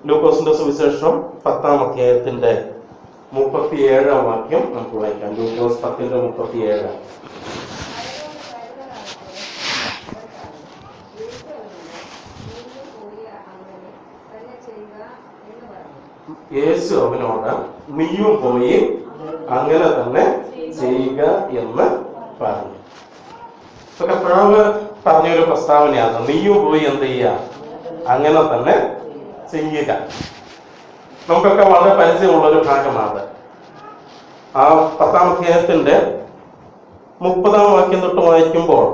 ലൂക്കോസിന്റെ സുവിശേഷം 10-ാം അധ്യായത്തിന്റെ 37-ാം വാക്യം നമുക്ക് വായിക്കാം. ലൂക്കോസ് 10:37. യേശു അവനോട് നീയും പോയി അങ്ങനെ തന്നെ ചെയ്യുക എന്ന് പറഞ്ഞു. ഇപ്പൊ കർത്താവ് പറഞ്ഞൊരു പ്രസ്താവനയാണ്, നീയും പോയി എന്ത് ചെയ്യുക, അങ്ങനെ തന്നെ ചെയ്യുക. നമുക്കൊക്കെ വളരെ പരിചയമുള്ളൊരു ഭാഗമാണ്. ആ 10-ാം അധ്യായത്തിന്റെ 30-ാം വാക്യം തൊട്ട് വായിക്കുമ്പോൾ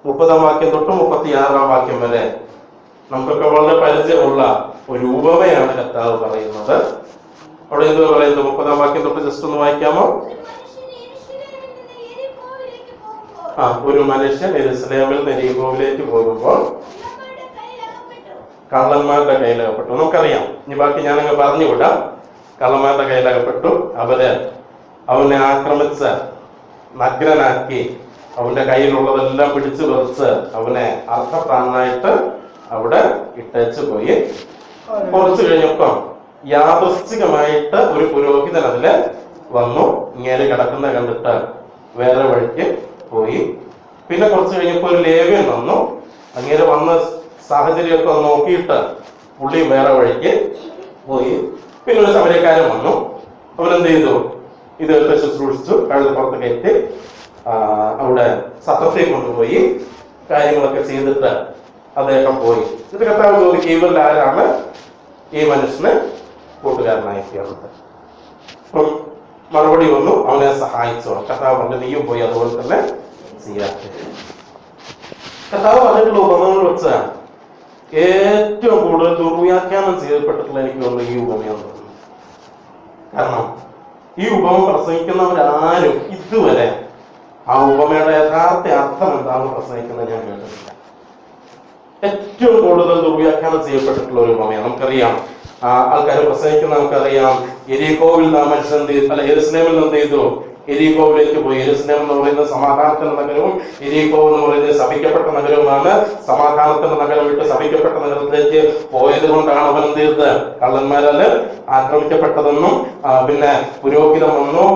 30-ാം വാക്യം തൊട്ട് 36-ാം വാക്യം വരെ നമുക്കൊക്കെ വളരെ പരിചയമുള്ള ഒരു ഉപമയാണ് കർത്താവ് പറയുന്നത്. അവിടെ എന്ത് പറയുന്നത്? 30-ാം വാക്യം തൊട്ട് ജസ്റ്റ് ഒന്ന് വായിക്കാമോ? ഒരു മനുഷ്യൻ യെരൂശലേമിൽ നിന്ന് യെരിഹോവിലേക്ക് പോകുമ്പോൾ കള്ളന്മാരുടെ കയ്യിലകപ്പെട്ടു. നമുക്കറിയാം, ഇനി ബാക്കി ഞാനങ്ങ് പറഞ്ഞുവിടാം. കള്ളന്മാരുടെ കയ്യിലകപ്പെട്ടു. അവനെ ആക്രമിച്ച് നഗ്നനാക്കി അവന്റെ കയ്യിലുള്ളതെല്ലാം പിടിച്ചു പറിച്ച് അവനെ അർത്ഥപ്രാണനായിട്ട് അവിടെ ഇട്ടേച്ചു പോയി. കുറച്ചു കഴിഞ്ഞപ്പം യാദൃശ്ചികമായിട്ട് ഒരു പുരോഹിതൻ അതില് വന്നു. ഇങ്ങനെ കിടക്കുന്ന കണ്ടിട്ട് വേറെ വഴിക്ക് പോയി. പിന്നെ കുറച്ച് കഴിഞ്ഞപ്പോ ഒരു ലേവ്യൻ വന്നു. അങ്ങനെ വന്ന സാഹചര്യമൊക്കെ നോക്കിയിട്ട് പുള്ളിയും വേറെ വഴിക്ക് പോയി. പിന്നെ ഒരു സമരക്കാരൻ വന്നു. അവനെന്ത് ചെയ്തു? ഇതൊക്കെ ശുശ്രൂഷിച്ചു. കഴുത പുറത്ത് കയറ്റി അവിടെ സത്രത്തിൽ കൊണ്ടുപോയി കാര്യങ്ങളൊക്കെ ചെയ്തിട്ട് അദ്ദേഹം പോയി. ഇത് കർത്താവ് ചോദിക്കും, ഇവരിൽ ആരാണ് ഈ മനുഷ്യന് കൂട്ടുകാരനായി തീർന്നത്? അപ്പം മറുപടി വന്നു, അവനെ സഹായിച്ചോ. കർത്താവ് പറഞ്ഞു, നീയും പോയി അതുപോലെ തന്നെ ചെയ്യാത്ത. കർത്താവ് പറഞ്ഞിട്ടുള്ള ഉപമകൾ വെച്ച് ഏറ്റവും കൂടുതൽ ദുർവ്യാഖ്യാനം ചെയ്യപ്പെട്ടിട്ടുള്ള എനിക്ക് തോന്നുന്നു ഈ ഉപമയെന്ന് തോന്നുന്നു. കാരണം ഈ ഉപമ പ്രസംഗിക്കുന്നവരാരും ഇതുവരെ ആ ഉപമയുടെ യഥാർത്ഥ അർത്ഥം എന്താണെന്ന് പ്രസംഗിക്കുന്നത് ഞാൻ കേട്ടിട്ടില്ല. ഏറ്റവും കൂടുതൽ ദുർവ്യാഖ്യാനം ചെയ്യപ്പെട്ടിട്ടുള്ള ഒരു ഉപമയാണ്. നമുക്കറിയാം, ആൾക്കാർ പ്രസംഗിക്കുന്ന നമുക്കറിയാം, യെരിഹോവിൽ നാം മനുഷ്യൻ യെരൂശലേമിൽ നിന്ന് എന്ത് ചെയ്തു? യെരിഹോവിലേക്ക് പോയി. യെരൂശലേം എന്ന് പറയുന്നത് സമാധാനത്തിന്റെ നഗരവും യെരിഹോ എന്ന് പറയുന്നത് ശപിക്കപ്പെട്ട നഗരവുമാണ്. സമാധാനത്തിന്റെ നഗരം വിട്ട് ശപിക്കപ്പെട്ട നഗരത്തിലേക്ക് പോയത് കൊണ്ടാണ് അവൻ എന്ത് ചെയ്തത്? കള്ളന്മാരാല് ആക്രമിക്കപ്പെട്ടതെന്നും പിന്നെ പുരോഹിതൻ വന്നു,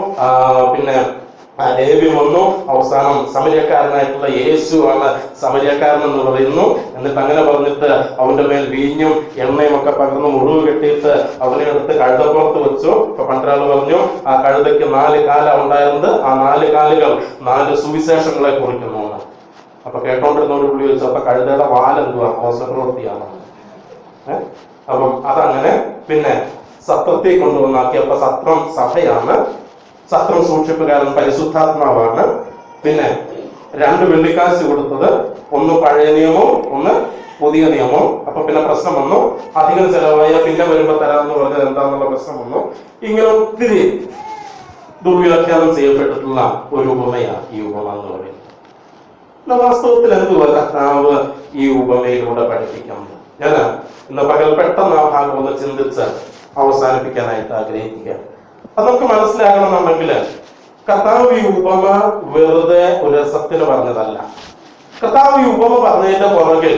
പിന്നെ ലേവ്യൻ വന്നു, അവസാനം സമര്യക്കാരനായിട്ടുള്ള യേശു ആണ് സമര്യക്കാരൻ എന്ന് പറയുന്നു. എന്നിട്ട് അങ്ങനെ പറഞ്ഞിട്ട് അവന്റെ മേൽ വീഞ്ഞും എണ്ണയും ഒക്കെ പകർന്ന് മുറിവ് കെട്ടിയിട്ട് അവനെ എടുത്ത് കഴുതപ്പുറത്ത് വെച്ചു. ഇപ്പൊ പണ്ടൊരാൾ പറഞ്ഞു, ആ കഴുതയ്ക്ക് 4 കാല ഉണ്ടായിരുന്നത്, ആ 4 കാലുകൾ 4 സുവിശേഷങ്ങളെ കുറിക്കുന്നു. അപ്പൊ കേട്ടോണ്ടിരുന്നവര് പുള്ളി ചോദിച്ചു, അപ്പൊ കഴുതയുടെ വാലെന്തുവാ? മോശപ്രവൃത്തിയാണ്. അപ്പം അതങ്ങനെ പിന്നെ സത്രത്തിൽ കൊണ്ടുവന്നാക്കി. അപ്പൊ സത്രം സഭയാണ്. സത്രം സൂക്ഷിപ്പുകാരൻ പരിശുദ്ധാത്മാവാണ്. പിന്നെ 2 വെള്ളിക്കാശ് കൊടുത്തത്, ഒന്ന് പഴയ നിയമവും ഒന്ന് പുതിയ നിയമവും. അപ്പൊ പിന്നെ പ്രശ്നം വന്നു, അധികം ചെലവായ പിന്നെ വരുമ്പോ തരാമെന്ന് പറഞ്ഞത് എന്താന്നുള്ള പ്രശ്നം വന്നു. ഇങ്ങനെ ഒത്തിരി ദുർവ്യാഖ്യാനം ചെയ്യപ്പെട്ടിട്ടുള്ള ഒരു ഉപമയാണ് ഈ ഉപമ എന്ന് പറയുന്നത്. വാസ്തവത്തിൽ എന്തുവാ കർത്താവ് ഈ ഉപമയിലൂടെ പഠിപ്പിക്കുന്നത്? ഞാൻ ഇന്ന് പകൽ പെട്ടെന്ന് ആ ഭാഗം ഒന്ന് ചിന്തിച്ച് അവസാനിപ്പിക്കാനായിട്ട് ആഗ്രഹിക്കുകയാണ്. അത് നമുക്ക് മനസ്സിലാകണമെന്നുണ്ടെങ്കിൽ കർത്താവ് ഈ ഉപമ വെറുതെ ഒരു രസത്തിന് പറഞ്ഞതല്ല. കർത്താവ് ഈ ഉപമ പറഞ്ഞതിന്റെ പുറകിൽ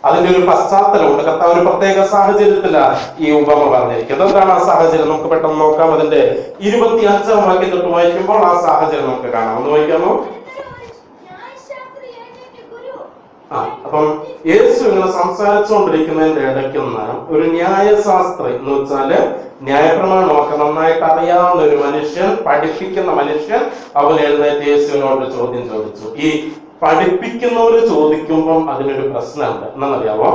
അതിന്റെ ഒരു പശ്ചാത്തലമുണ്ട്. കർത്താവ് ഒരു പ്രത്യേക സാഹചര്യത്തിലാണ് ഈ ഉപമ പറഞ്ഞിരിക്കുന്നത്. എന്താണ് ആ സാഹചര്യം? നമുക്ക് പെട്ടെന്ന് നോക്കാം. അതിന്റെ 25-ാം വാക്യം തൊട്ട് വായിക്കുമ്പോൾ ആ സാഹചര്യം നമുക്ക് കാണാം. ഒന്ന് വായിക്കാമോ? അപ്പം യേശു ഇങ്ങനെ സംസാരിച്ചുകൊണ്ടിരിക്കുന്നതിന്റെ ഇടയ്ക്ക് ഒരു ന്യായശാസ്ത്രി എന്ന് വെച്ചാല് ന്യായപ്രമാണമൊക്കെ നന്നായിട്ട് അറിയാവുന്ന ഒരു മനുഷ്യൻ, പഠിപ്പിക്കുന്ന മനുഷ്യൻ, അവൻ എഴുന്നേറ്റ് യേശുവിനോട് ചോദ്യം ചോദിച്ചു. ഈ പഠിപ്പിക്കുന്നവര് ചോദിക്കുമ്പം അതിനൊരു പ്രശ്നമുണ്ട്. എന്നറിയാവോ?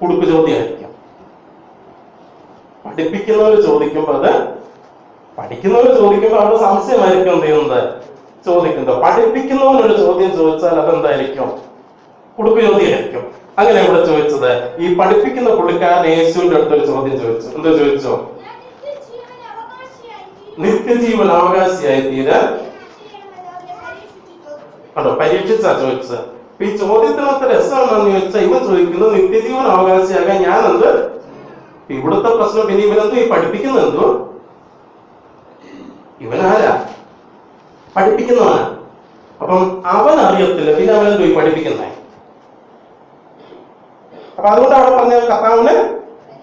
കുടുക്ക് ചോദ്യമായിരിക്കും. പഠിപ്പിക്കുന്നവര് ചോദിക്കുമ്പോ പഠിക്കുന്നവര് ചോദിക്കുമ്പോ അവിടെ സംശയമായിരിക്കും എന്ത് ചെയ്യുന്നത്? ചോദിക്കുന്നത്. പഠിപ്പിക്കുന്നവനൊരു ചോദ്യം ചോദിച്ചാൽ അതെന്തായിരിക്കും? കുടുക്ക് ചോദ്യമായിരിക്കും. അങ്ങനെ ഇവിടെ ചോദിച്ചത്, ഈ പഠിപ്പിക്കുന്ന പുള്ളിക്കാരൻ യേശുവിന്റെ അടുത്തൊരു ചോദ്യം ചോദിച്ചു. എന്താ ചോദിച്ചോ? നിത്യജീവൻ അവകാശിയായി തീരാൻ പരീക്ഷിച്ചാ ചോദിച്ചത്. ഈ ചോദ്യത്തിനകത്ത് രസം എന്താണെന്ന് ചോദിച്ചാൽ ഇവൻ ചോദിക്കുന്നത് നിത്യജീവൻ അവകാശിയാകാൻ ഞാൻ എന്ത്? ഇവിടുത്തെ പ്രശ്നം പിന്നെ ഇവനെന്തോ ഈ പഠിപ്പിക്കുന്നത് എന്തോ? ഇവനാരാ? പഠിപ്പിക്കുന്നവനാ. അപ്പം അവൻ അറിയത്തില്ല, പിന്നെ അവനെന്തോ ഈ പഠിപ്പിക്കുന്നേ? അപ്പൊ അതുകൊണ്ട് അവിടെ പറഞ്ഞ കർത്താവിനെ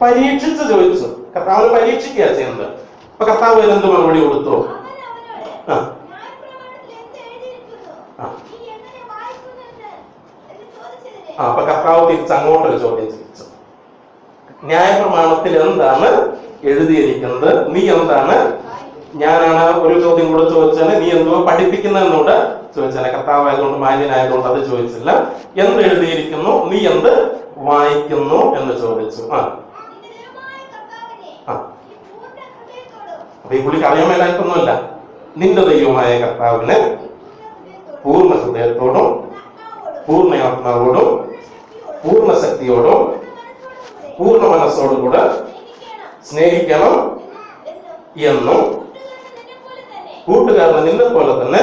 പരീക്ഷിച്ച് ചോദിച്ചു. കർത്താവിനെ പരീക്ഷിക്കുക ചെയ്യുന്നത്. അപ്പൊ കർത്താവ് എന്ത് മറുപടി കൊടുത്തു? അപ്പൊ കർത്താവ് തിരിച്ച് അങ്ങോട്ടൊരു ചോദ്യം ചോദിച്ചു. ന്യായപ്രമാണത്തിൽ എന്താണ് എഴുതിയിരിക്കുന്നത്? നീ എന്താണ്? ഞാനാണ് ഒരു ചോദ്യം കൂടെ ചോദിച്ചാല് നീ എന്തോ പഠിപ്പിക്കുന്നതെന്നോട് ചോദിച്ചാല്. കർത്താവായതുകൊണ്ട് മാന്യനായതുകൊണ്ട് അത് ചോദിച്ചില്ല. എന്ത് എഴുതിയിരിക്കുന്നു, നീ എന്ത് വായിക്കുന്നു എന്ന് ചോദിച്ചു. അപ്പൊ ഈ പുള്ളിക്ക് അറിയാൻ മേലായിട്ടൊന്നുമല്ല. നിന്റെ ദൈവമായ കർത്താവിനെ പൂർണ്ണ ഹൃദയത്തോടും പൂർണ്ണ ആത്മാവോടും പൂർണ്ണ ശക്തിയോടും പൂർണ്ണ മനസ്സോടും കൂടെ സ്നേഹിക്കണം എന്നും കൂട്ടുകാരനെ നിന്നെ പോലെ തന്നെ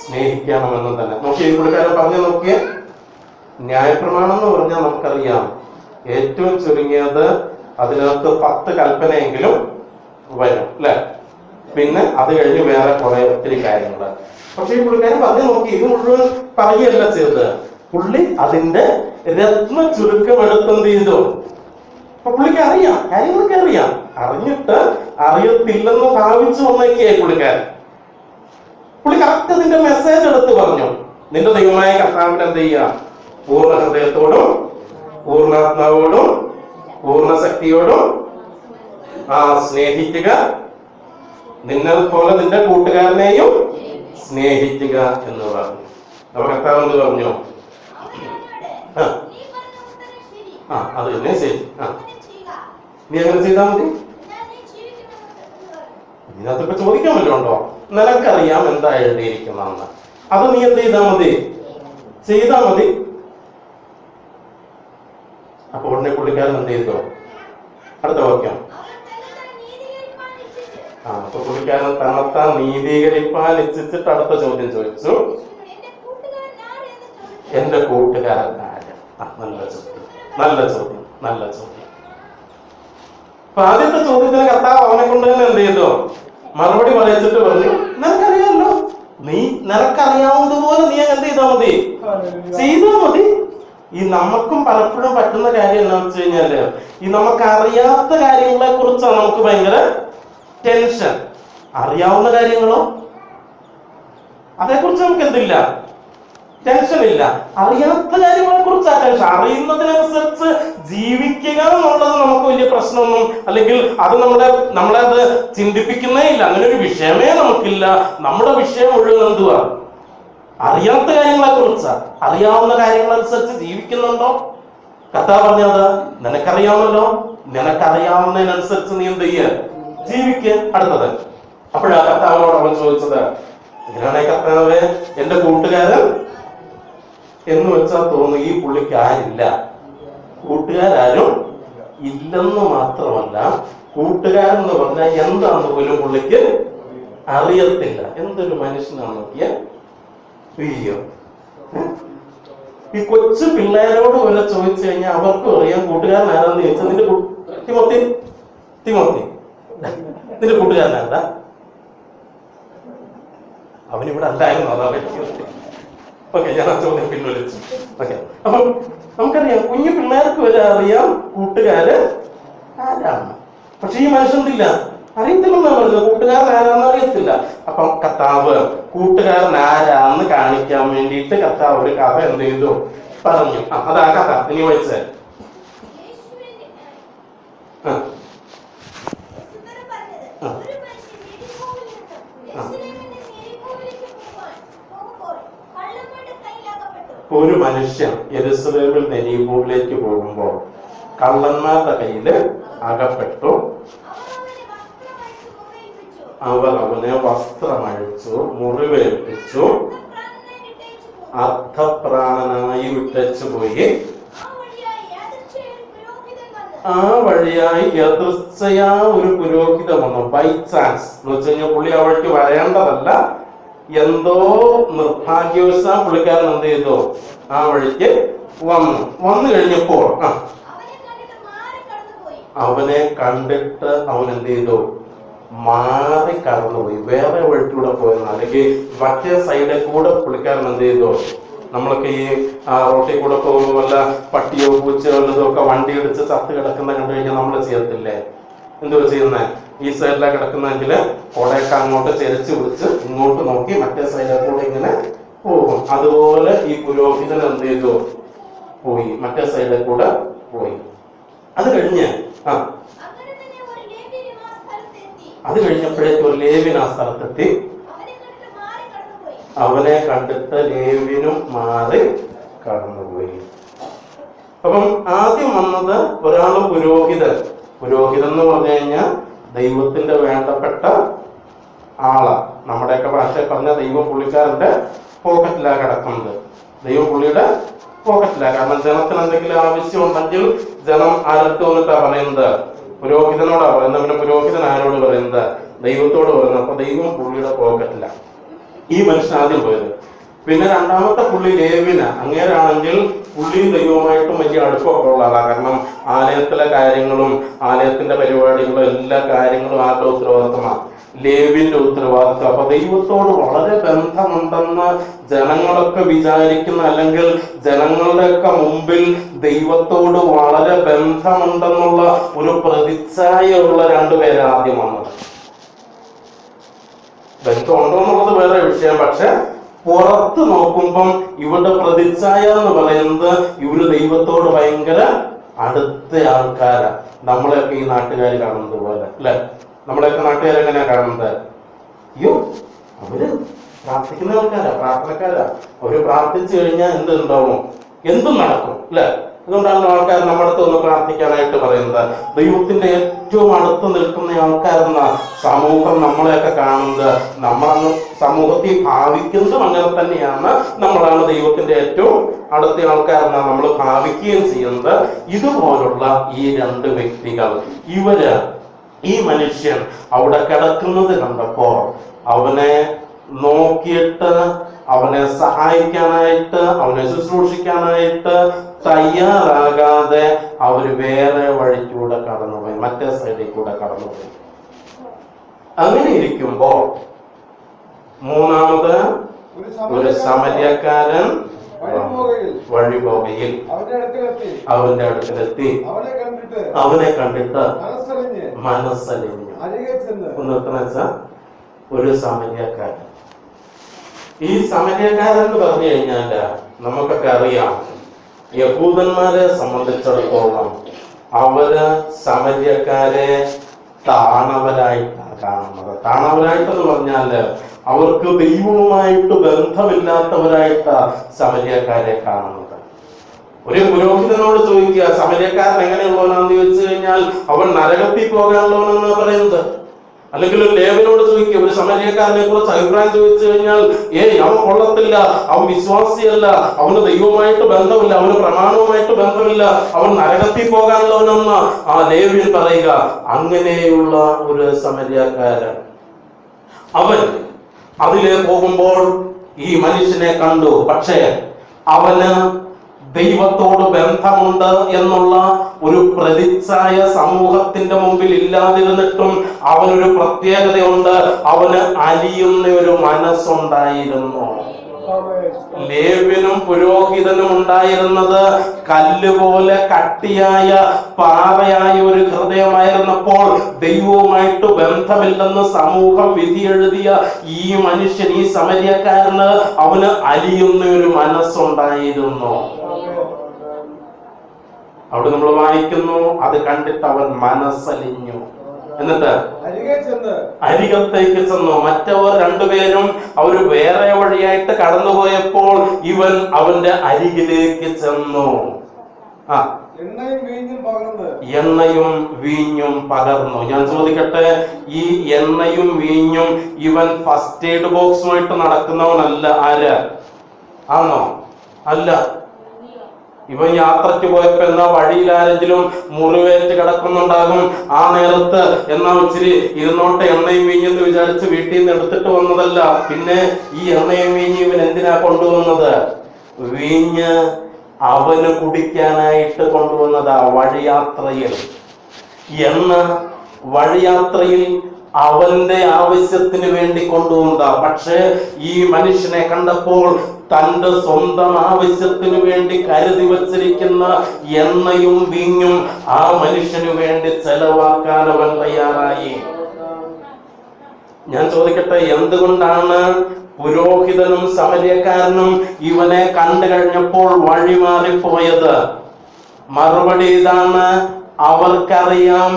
സ്നേഹിക്കണമെന്നും തന്നെ. നോക്കി ഈ പുള്ളിക്കാരൻ പറഞ്ഞു നോക്കിയേ. ന്യായപ്രമാണം എന്ന് പറഞ്ഞാൽ നമുക്കറിയാം ഏറ്റവും ചുരുങ്ങിയത് അതിനകത്ത് 10 കൽപ്പനയെങ്കിലും വരും അല്ലെ. പിന്നെ അത് കഴിഞ്ഞ് വേറെ കുറെ ഒത്തിരി കാര്യങ്ങൾ. പക്ഷെ ഈ പുള്ളിക്കാരൻ പറഞ്ഞു നോക്കി ഇത് മുഴുവൻ പറയുകയല്ല ചെയ്തത്. പുള്ളി അതിന്റെ രത്ന ചുരുക്കം എടുത്തെന്ത് ചെയ്തു? അപ്പൊ പുള്ളിക്ക് അറിയാം, കാര്യങ്ങളൊക്കെ അറിയാം. അറിഞ്ഞിട്ട് അറിയത്തില്ലെന്ന് ഭാവിച്ചു വന്നേക്കായി പുള്ളിക്കാരൻ. പുള്ളി കറക്റ്റ് അതിന്റെ മെസ്സേജ് എടുത്ത് പറഞ്ഞു. നിന്റെ ദൈവമായ കർത്താവിനെ എന്ത് ചെയ്യുക? പൂർണ്ണ ഹൃദയത്തോടും പൂർണ്ണാത്മാവോടും പൂർണ്ണ ശക്തിയോടും സ്നേഹിക്കുക. നിന്നെ പോലെ നിന്റെ കൂട്ടുകാരനെയും സ്നേഹിക്കുക എന്ന് പറഞ്ഞു. അപ്പൊ കർത്താവ് എന്ത് പറഞ്ഞു? അത് തന്നെ ശരി. നീ അങ്ങനെ ചെയ്താൽ മതി. ഇതിനകത്തൊക്കെ ചോദിക്കാൻ വല്ലതുണ്ടോ? നിനക്കറിയാം എന്താ എഴുതിയിരിക്കുന്നതെന്ന്. അത് നീ എന്ത് ചെയ്താൽ മതി? ചെയ്താൽ മതി. അപ്പൊ ഉടനെ പുള്ളിക്കാരൻ എന്ത് ചെയ്തു? അടുത്ത വാക്യം. അപ്പൊ പുള്ളിക്കാരൻ തന്നെത്താൻ നീതീകരിപ്പാൻ ഇച്ഛിച്ചിട്ട് അടുത്ത ചോദ്യം ചോദിച്ചു. എന്റെ കൂട്ടുകാരൻ ആര്? നല്ല ചോദ്യം, നല്ല ചോദ്യം, നല്ല ചോദ്യം. അപ്പൊ ആദ്യത്തെ ചോദ്യത്തിന് കർത്താവ് അവനെ കൊണ്ട് തന്നെ എന്ത് ചെയ്തു? മറുപടി പറയിച്ചിട്ട് പറഞ്ഞു, നിനക്കറിയാമല്ലോ, നീ നിനക്കറിയാവുന്നതുപോലെ നീ എന്ത് ചെയ്താൽ മതി? ചെയ്താൽ മതി. ഈ നമുക്കും പലപ്പോഴും പറ്റുന്ന കാര്യം എന്താണെന്ന് വെച്ച് കഴിഞ്ഞാല് ഈ നമുക്കറിയാത്ത കാര്യങ്ങളെ കുറിച്ചാണ് നമുക്ക് ഭയങ്കര ടെൻഷൻ. അറിയാവുന്ന കാര്യങ്ങളോ അതേക്കുറിച്ച് നമുക്ക് എന്തില്ല, ടെൻഷൻ ഇല്ല. അറിയാത്ത കാര്യങ്ങളെ കുറിച്ച് ടെൻഷൻ. അറിയുന്നതിനനുസരിച്ച് ജീവിക്കുക എന്നുള്ളത് നമുക്ക് വലിയ പ്രശ്നമൊന്നും, അല്ലെങ്കിൽ അത് നമ്മളെ അത് ചിന്തിപ്പിക്കുന്നേ ഇല്ല. അങ്ങനെ ഒരു വിഷയമേ നമുക്കില്ല. നമ്മുടെ വിഷയം മുഴുവൻ എന്തുവാ? അറിയാത്ത കാര്യങ്ങളെ കുറിച്ച്. അറിയാവുന്ന കാര്യങ്ങളനുസരിച്ച് ജീവിക്കുന്നുണ്ടോ? കർത്താവ് പറഞ്ഞത് നിനക്കറിയാമല്ലോ, നിനക്കറിയാവുന്നതിനനുസരിച്ച് നീ എന്ത് ചെയ്യുക? ജീവിക്കുക. അടുത്തത്. അപ്പോഴാ കർത്താവിനോട് അവൻ ചോദിച്ചത്, ഇങ്ങനെയാണെ കർത്താവ് എന്റെ കൂട്ടുകാരൻ എന്ന് വെച്ചാൽ തോന്നുന്നു ഈ പുള്ളിക്ക് ആരില്ല, കൂട്ടുകാരും ഇല്ലെന്ന് മാത്രമല്ല കൂട്ടുകാരൻ എന്ന് പറഞ്ഞാൽ എന്താന്ന് പോലും പുള്ളിക്ക് അറിയത്തില്ല. എന്തൊരു മനുഷ്യനാണ് നോക്കിയ. അയ്യോ, ഈ കൊച്ചു പിള്ളേരോട് പോലെ ചോദിച്ചു കഴിഞ്ഞാൽ അവർക്കും അറിയാം കൂട്ടുകാരൻ ആരാന്ന് ചോദിച്ചാൽ നിന്റെ തിമോത്തി നിന്റെ കൂട്ടുകാരൻ ആരാ? അവനിവിടെ അല്ലായിരുന്നു, അതാ പറ്റി. ഓക്കെ, ഞാൻ ആ ചോദ്യം പിൻവലിച്ചു. ഓക്കെ, അപ്പം നമുക്കറിയാം കുഞ്ഞു പിള്ളേർക്ക് വരെ അറിയാം കൂട്ടുകാര് ആരാണ്. പക്ഷെ ഈ മനുഷ്യനില്ല, അറിയത്തില്ലെന്നാ പറഞ്ഞത്. കൂട്ടുകാരൻ ആരാന്ന് അറിയത്തില്ല. അപ്പം കർത്താവ് കൂട്ടുകാരൻ ആരാന്ന് കാണിക്കാൻ വേണ്ടിയിട്ട് കർത്താവ് ഒരു കഥ എന്ത് ചെയ്തു? പറഞ്ഞു. അതാ കഥ. ഇനി വായിച്ചേ. ഒരു മനുഷ്യൻ യെരൂശലേമിൽ എരീഹോവിലേക്ക് പോകുമ്പോൾ കള്ളന്മാരുടെ കയ്യിൽ അകപ്പെട്ടു. അവർ അവനെ വസ്ത്രമഴിച്ചു, മുറിവേൽപ്പിച്ചു, അർദ്ധപ്രാണനായി വിട്ടച്ചു പോയി. ആ വഴിയായി യദൃച്ഛയാ ഒരു പുരോഹിതൻ വന്നു. ബൈ ചാൻസ് എന്ന് വെച്ച് കഴിഞ്ഞാൽ പുള്ളി ആ വഴിക്ക് വരേണ്ടതല്ല, എന്തോ നിർഭാഗ്യവശാൽ പുള്ളിക്കാരൻ എന്ത് ചെയ്തു? ആ വഴിക്ക് വന്നു കഴിഞ്ഞപ്പോൾ അവനെ കണ്ടിട്ട് അവൻ എന്ത് ചെയ്തു? മാറി കടന്നുപോയി. വേറെ വഴിക്കൂടെ പോയെന്ന്, അല്ലെങ്കിൽ മറ്റേ സൈഡിൽ കൂടെ പുള്ളിക്കാരൻ എന്ത് ചെയ്തു? നമ്മളൊക്കെ ഈ റോട്ടിൽ കൂടെ പോകുമ്പോൾ വല്ല പട്ടിയോ പൂച്ചയോ വല്ലതൊക്കെ വണ്ടി ഇടിച്ച് ചത്ത് കിടക്കുന്ന കണ്ടു കഴിഞ്ഞാൽ നമ്മൾ ചെയ്യത്തില്ലേ? എന്തോ ചെയ്യുന്നത്? ഈ സൈഡിലാണ് കിടക്കുന്നതെങ്കിൽ കുടയൊക്കെ അങ്ങോട്ട് ചെരിച്ച് പിടിച്ച് ഇങ്ങോട്ട് നോക്കി മറ്റേ സൈഡിൽ കൂടെ ഇങ്ങനെ പോകും. അതുപോലെ ഈ പുരോഹിതൻ എന്ത് ചെയ്തു? പോയി, മറ്റേ സൈഡിൽ കൂടെ പോയി. അത് കഴിഞ്ഞ് അത് കഴിഞ്ഞപ്പോഴേക്കും ഒരു ലേവ്യൻ ആ സ്ഥലത്തെത്തി. അവനെ കണ്ടിട്ട് ലേവ്യനും മാറി കടന്നുപോയി. അപ്പം ആദ്യം വന്നത് ഒരാള് പുരോഹിതൻ. പുരോഹിതൻ എന്ന് പറഞ്ഞു കഴിഞ്ഞാൽ ദൈവത്തിന്റെ വേണ്ടപ്പെട്ട ആളാ. നമ്മുടെയൊക്കെ ഭാഷയിൽ പറഞ്ഞ ദൈവം പുള്ളിക്കാരന്റെ പോക്കറ്റിലാണ് കിടക്കുന്നത്. ദൈവം പുള്ളിയുടെ പോക്കറ്റിലാണ്. കാരണം ജനത്തിന് എന്തെങ്കിലും ആവശ്യം ഉണ്ടെങ്കിൽ ജനം ആരടുത്ത് വന്നിട്ടാ പറയുന്നത്? പുരോഹിതനോടാ പറയുന്നത്. പിന്നെ പുരോഹിതൻ ആരോട് പറയുന്നത്? ദൈവത്തോട് പറയുന്നത്. അപ്പൊ ദൈവം പുള്ളിയുടെ പോക്കറ്റില. ഈ മനുഷ്യൻ ആദ്യം പോയത്. പിന്നെ രണ്ടാമത്തെ പുള്ളി ലേവ്യന. അങ്ങേരാണെങ്കിൽ പുള്ളിയും ദൈവവുമായിട്ടും വലിയ അടുപ്പമൊക്കെ ഉള്ള ആളാണ്. കാരണം ആലയത്തിലെ കാര്യങ്ങളും ആലയത്തിന്റെ പരിപാടികളും എല്ലാ കാര്യങ്ങളും ആരുടെ ഉത്തരവാദിത്തമാണ്? ലേവ്യന്റെ ഉത്തരവാദിത്തം. അപ്പൊ ദൈവത്തോട് വളരെ ബന്ധമുണ്ടെന്ന് ജനങ്ങളൊക്കെ വിചാരിക്കുന്ന, അല്ലെങ്കിൽ ജനങ്ങളുടെയൊക്കെ മുമ്പിൽ ദൈവത്തോട് വളരെ ബന്ധമുണ്ടെന്നുള്ള ഒരു പ്രതിച്ഛായുള്ള രണ്ടുപേരെ ആദ്യം വന്നത്. ബന്ധമുണ്ടോ എന്നുള്ളത് വേറെ വിഷയം. പക്ഷെ പുറത്ത് നോക്കുമ്പം ഇവരുടെ പ്രതിച്ഛായ എന്ന് പറയുന്നത് ഇവര് ദൈവത്തോട് ഭയങ്കര അടുത്ത ആൾക്കാരാ. നമ്മളെയൊക്കെ ഈ നാട്ടുകാർ കാണുന്നത് പോലെ അല്ലെ? നമ്മളെയൊക്കെ നാട്ടുകാരെങ്ങനെയാ കാണുന്നത്? അയ്യോ, അവര് പ്രാർത്ഥിക്കുന്ന ആൾക്കാരാ, പ്രാർത്ഥനക്കാരാ. അവര് പ്രാർത്ഥിച്ചു കഴിഞ്ഞാൽ എന്തുണ്ടാവും? എന്തും നടക്കും അല്ലെ? അതുകൊണ്ടാണ് ആൾക്കാർ നമ്മുടെ അടുത്ത് ഒന്ന് പ്രാർത്ഥിക്കാനായിട്ട് പറയുന്നത്. ദൈവത്തിന്റെ ഏറ്റവും അടുത്ത് നിൽക്കുന്ന ആൾക്കാരെന്ന സമൂഹം നമ്മളെയൊക്കെ കാണുന്നത്. നമ്മളന്ന് സമൂഹത്തിൽ ഭാവിക്കുന്നതും അങ്ങനെ തന്നെയാണ്. നമ്മളാണ് ദൈവത്തിന്റെ ഏറ്റവും അടുത്ത ആൾക്കാരെന്ന നമ്മൾ ഭാവിക്കുകയും ചെയ്യുന്നത്. ഇതുപോലുള്ള ഈ രണ്ട് വ്യക്തികൾ, ഈ മനുഷ്യൻ അവിടെ കിടക്കുന്നത് കണ്ടപ്പോ അവനെ നോക്കിയിട്ട് അവനെ സഹായിക്കാനായിട്ട്, അവനെ ശുശ്രൂഷിക്കാനായിട്ട് തയ്യാറാകാതെ അവര് വേറെ വഴിക്കൂടെ കടന്നുപോയി, മറ്റേ സൈഡിൽ കൂടെ കടന്നുപോയി. അങ്ങനെ ഇരിക്കുമ്പോ മൂന്നാമത് ഒരു സമര്യക്കാരൻ വഴിപോകയിൽ അവന്റെ അടുക്കലെത്തി. അവനെ കണ്ടിട്ട് മനസ്സലിഞ്ഞു. ഒന്ന് ഒരു സമര്യക്കാരൻ. ഈ സമര്യക്കാരൻ എന്ന് പറഞ്ഞു കഴിഞ്ഞാല് നമുക്കൊക്കെ അറിയാം, യഹൂദന്മാരെ സംബന്ധിച്ചിടത്തോളം അവര് സമര്യക്കാരെ താണവരായിട്ടാണ് കാണുന്നത്. താണവരായിട്ടെന്ന് പറഞ്ഞാല് അവർക്ക് ദൈവവുമായിട്ട് ബന്ധമില്ലാത്തവരായിട്ടാ സമര്യക്കാരെ കാണുന്നത്. ഒരു പുരോഹിതനോട് ചോദിക്കുക, സമര്യക്കാരൻ എങ്ങനെയുള്ളവനാന്ന് ചോദിച്ചു കഴിഞ്ഞാൽ അവൻ നരകത്തിൽ പോകാനുള്ളവനെന്ന് പറയുന്നത്. അല്ലെങ്കിൽ ഒരു ലേവ്യനോട് ചോദിക്കുക, ഒരു സമര്യക്കാരനെ കുറിച്ച് അഭിപ്രായം ചോദിച്ചു കഴിഞ്ഞാൽ അവൻ കൊള്ളത്തില്ല, അവൻ വിശ്വാസിയല്ല, അവന് ദൈവവുമായിട്ട് ബന്ധമില്ല, അവന് പ്രമാണവുമായിട്ട് ബന്ധമില്ല, അവൻ നരകത്തിൽ പോകാനുള്ളവനെന്ന് ആ ലേവ്യൻ പറയുക. അങ്ങനെയുള്ള ഒരു സമര്യക്കാരൻ അവൻ അതിലെ പോകുമ്പോൾ ഈ മനുഷ്യനെ കണ്ടു. പക്ഷേ അവന് ദൈവത്തോട് ബന്ധമുണ്ട് എന്നുള്ള ഒരു പ്രതിച്ഛായ സമൂഹത്തിന്റെ മുമ്പിൽ ഇല്ലാതിരുന്നിട്ടും അവനൊരു പ്രത്യേകതയുണ്ട്. അവന് അലിയുന്ന ഒരു മനസ്സുണ്ടായിരുന്നു. ലേവ്യനും പുരോഹിതനും ഉണ്ടായിരുന്നത് കല്ലുപോലെ കട്ടിയായ പാറയായ ഒരു ഹൃദയമായിരുന്നപ്പോൾ ദൈവവുമായിട്ട് ബന്ധമില്ലെന്ന് സമൂഹം വിധിയെഴുതിയ ഈ മനുഷ്യൻ, ഈ സമര്യക്കാരന് അവന് അലിയുന്ന ഒരു മനസ്സുണ്ടായിരുന്നു. അവിടെ നമ്മൾ വായിക്കുന്നു, അത് കണ്ടിട്ട് അവൻ മനസ്സലിഞ്ഞു. എന്നിട്ട് അരികത്തേക്ക് ചെന്നു. മറ്റവർ രണ്ടുപേരും അവര് വേറെ വഴിയായിട്ട് കടന്നുപോയപ്പോൾ ഇവൻ അവന്റെ അരികിലേക്ക് ചെന്നു. എണ്ണയും വീഞ്ഞും പകർന്നു. ഞാൻ ചോദിക്കട്ടെ, ഈ എണ്ണയും വീഞ്ഞും ഇവൻ ഫസ്റ്റ് എയ്ഡ് ബോക്സുമായിട്ട് നടക്കുന്നവനല്ല. ആര് ആണോ? അല്ല. ഇവൻ യാത്രയ്ക്ക് പോയപ്പോ എന്നാ വഴിയിൽ ആരെങ്കിലും മുറിവേറ്റ് കിടക്കുന്നുണ്ടാകും. ആ നേരത്ത് എന്നാ ഇച്ചിരി ഇരുന്നോട്ടെ എണ്ണയും വീഞ്ഞെന്ന് വിചാരിച്ച് വീട്ടിൽ നിന്ന് എടുത്തിട്ട് വന്നതല്ല. പിന്നെ ഈ എണ്ണയും വീഞ്ഞും ഇവൻ എന്തിനാ കൊണ്ടുവന്നത്? വീഞ്ഞ് അവന് കുടിക്കാനായിട്ട് കൊണ്ടുവന്നതാ. വഴിയാത്രയിൽ എണ്ണ, വഴിയാത്രയിൽ അവന്റെ ആവശ്യത്തിന് വേണ്ടി കൊണ്ടുവന്നതാ. പക്ഷേ ഈ മനുഷ്യനെ കണ്ടപ്പോൾ തന്റെ സ്വന്തം ആവശ്യത്തിന് വേണ്ടി കരുതി വച്ചിരിക്കുന്ന എണ്ണയും വീഞ്ഞും ആ മനുഷ്യന് വേണ്ടി ചെലവാക്കാൻ അവൻ തയ്യാറായി. ഞാൻ ചോദിക്കട്ടെ, എന്തുകൊണ്ടാണ് പുരോഹിതനും സമരിയക്കാരനും ഇവനെ കണ്ടു കഴിഞ്ഞപ്പോൾ വഴിമാറിപ്പോയത്? മറുപടി ഇതാണ്, അവർക്കറിയാം